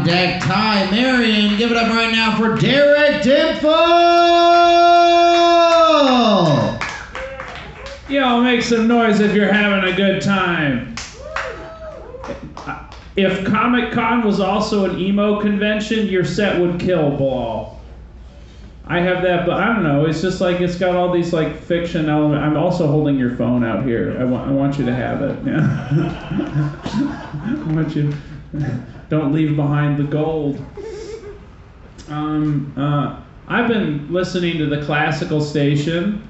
on deck, Ty, Marion. Give it up right now for Derek Dimpfl! Y'all make some noise if you're having a good time. If Comic-Con was also an emo convention, your set would kill, Bilal. I have that, but I don't know. It's just like it's got all these like fiction elements. I'm also holding your phone out here. I want you to have it. Yeah. I want you. Don't leave behind the gold. I've been listening to the classical station.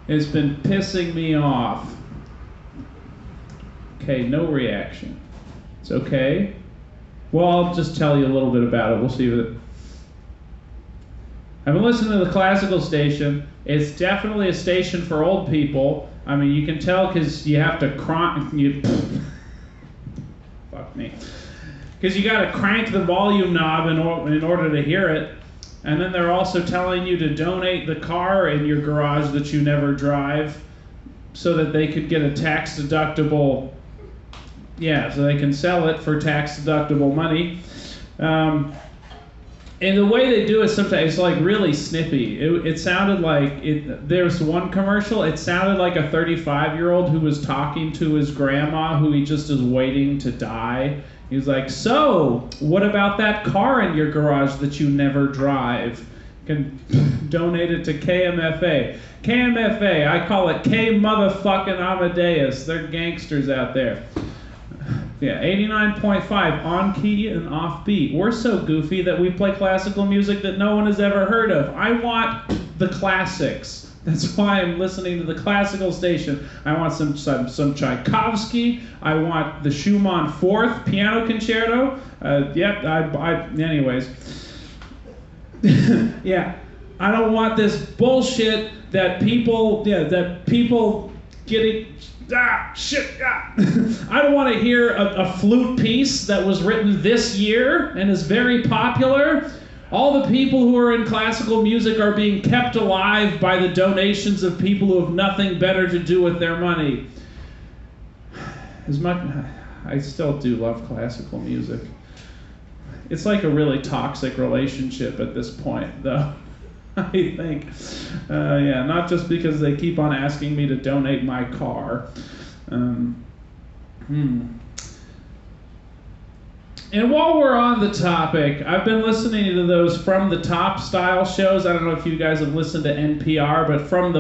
It's been pissing me off. Okay, no reaction. It's okay. Well, I'll just tell you a little bit about it. We'll see if it. I've been listening to the classical station. It's definitely a station for old people. I mean, you can tell because you have to crank. Fuck me. Because you got to crank the volume knob in order to hear it. And then they're also telling you to donate the car in your garage that you never drive so that they could get a tax deductible. Yeah, so they can sell it for tax deductible money. And the way they do it sometimes it's like really snippy. It sounded like there's one commercial. It sounded like a 35-year-old who was talking to his grandma who he just is waiting to die. He was like, "So, what about that car in your garage that you never drive? Can donate it to KMFA. KMFA, I call it K motherfucking Amadeus. They're gangsters out there." Yeah, 89.5 on key and off beat. We're so goofy that we play classical music that no one has ever heard of. I want the classics. That's why I'm listening to the classical station. I want some Tchaikovsky. I want the Schumann Fourth Piano Concerto. Anyways. Yeah, I don't want this bullshit that people getting. I don't want to hear a flute piece that was written this year and is very popular. All the people who are in classical music are being kept alive by the donations of people who have nothing better to do with their money. I still do love classical music. It's like a really toxic relationship at this point, though. I think. Not just because they keep on asking me to donate my car. And while we're on the topic, I've been listening to those From the Top style shows. I don't know if you guys have listened to NPR, but From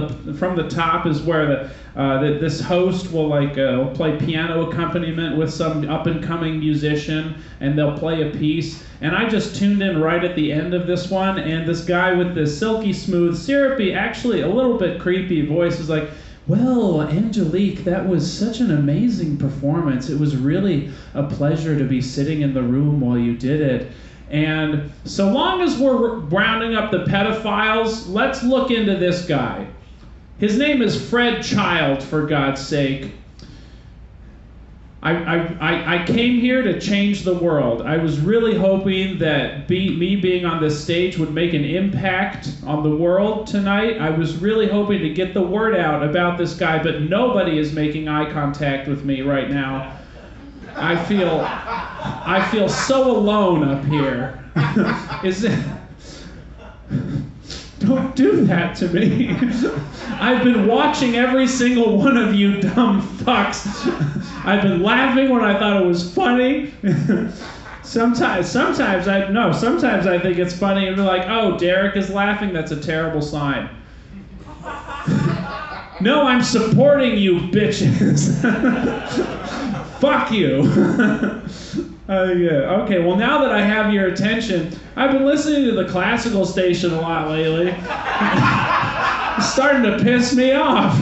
the Top is where this host will will play piano accompaniment with some up-and-coming musician, and they'll play a piece. And I just tuned in right at the end of this one, and this guy with this silky smooth, syrupy, actually a little bit creepy voice is like, "Well, Angelique, that was such an amazing performance. It was really a pleasure to be sitting in the room while you did it. And so long as we're rounding up the pedophiles, let's look into this guy. His name is Fred Child, for God's sake. I came here to change the world. I was really hoping that me being on this stage would make an impact on the world tonight. I was really hoping to get the word out about this guy, but nobody is making eye contact with me right now. I feel so alone up here. Don't do that to me. I've been watching every single one of you dumb fucks. I've been laughing when I thought it was funny. Sometimes I think it's funny and be like, "Oh, Derek is laughing, that's a terrible sign." No, I'm supporting you, bitches. Fuck you. Yeah. Okay, well, now that I have your attention, I've been listening to the classical station a lot lately. It's starting to piss me off.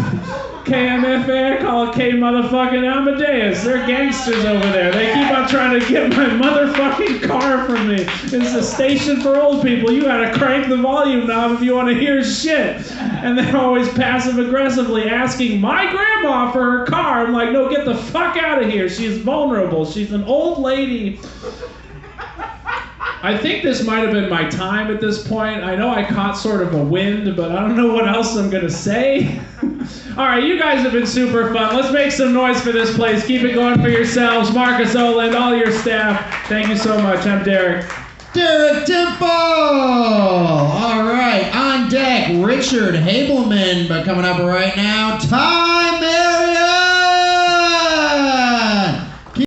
KMFA, I call it K motherfucking Amadeus. They're gangsters over there. They keep on trying to get my motherfucking car from me. It's a station for old people. You gotta crank the volume knob if you want to hear shit. And they're always passive-aggressively asking my grandma for her car. I'm like, no, get the fuck out of here. She's vulnerable. She's an old lady. I think this might have been my time at this point. I know I caught sort of a wind, but I don't know what else I'm going to say. All right, you guys have been super fun. Let's make some noise for this place. Keep it going for yourselves. Marcus Oland, all your staff. Thank you so much. I'm Derek. Derek Dimpfl! All right, on deck, Richard Habelman, but coming up right now, Ty